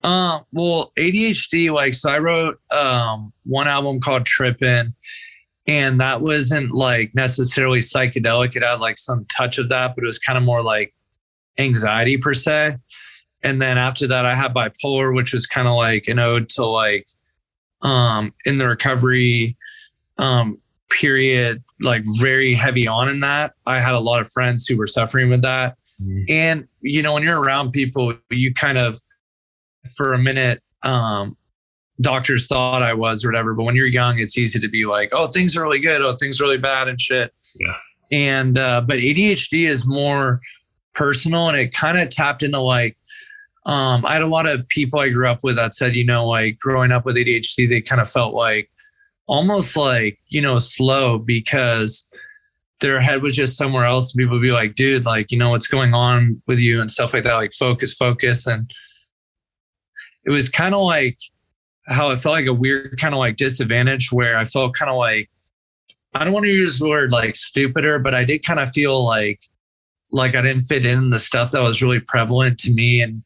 Well, ADHD, like, so I wrote one album called Trippin', and that wasn't like necessarily psychedelic. It had like some touch of that, but it was kind of more like anxiety per se. And then after that, I had bipolar, which was kind of like an ode to like in the recovery period, like very heavy on in that. I had a lot of friends who were suffering with that. And, you know, when you're around people, you kind of, for a minute, doctors thought I was or whatever. But when you're young, it's easy to be like, oh, things are really good. Oh, things are really bad and shit. Yeah. And, but ADHD is more personal, and it kind of tapped into like, I had a lot of people I grew up with that said, you know, like growing up with ADHD, they kind of felt like almost like, you know, slow because their head was just somewhere else. People would be like, dude, like, you know, what's going on with you and stuff like that, like focus. And it was kind of like how it felt like a weird kind of like disadvantage where I felt kind of like, I don't want to use the word like stupider, but I did kind of feel like I didn't fit in the stuff that was really prevalent to me and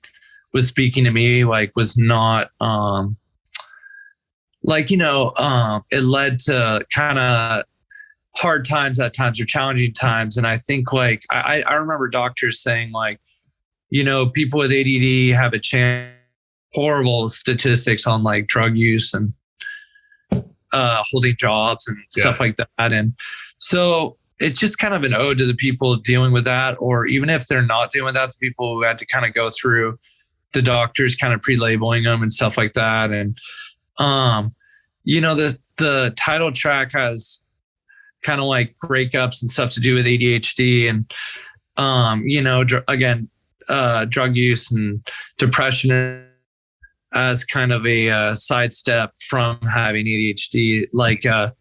was speaking to me, like was not, like, you know, it led to kind of hard times at times or challenging times. And I think like, I remember doctors saying like, you know, people with ADD have a chance, horrible statistics on like drug use and holding jobs and stuff like that. And so it's just kind of an ode to the people dealing with that, or even if they're not dealing with that, the people who had to kind of go through the doctors kind of pre-labeling them and stuff like that. And, you know, the title track has kind of like breakups and stuff to do with ADHD and, you know, drug use and depression as kind of a sidestep from having ADHD. Like, and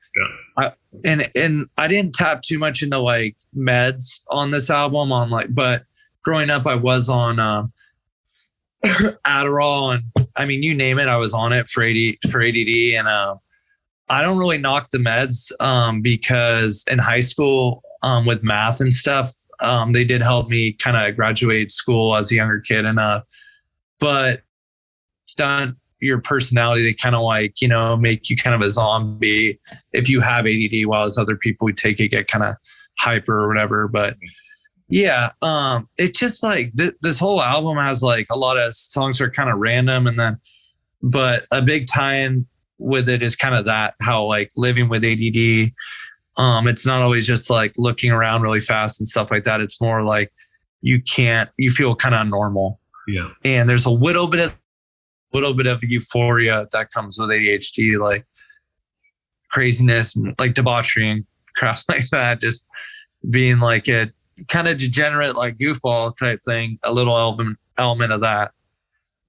I didn't tap too much into like meds on this album but growing up I was on Adderall, and I mean, you name it, I was on it for ADD. And I don't really knock the meds because in high school with math and stuff, they did help me kind of graduate school as a younger kid. And but it's not your personality. They kind of like, you know, make you kind of a zombie if you have ADD, while as other people who take it get kind of hyper or whatever. But yeah, it's just like this whole album has like a lot of songs are kind of random, and then but a big tie-in with it is kind of that, how like living with ADD, it's not always just like looking around really fast and stuff like that. It's more like you feel kind of normal. Yeah. And there's a little bit of euphoria that comes with ADHD, like craziness and like debauchery and crap like that, just being like a kind of degenerate, like goofball type thing, a little element of that.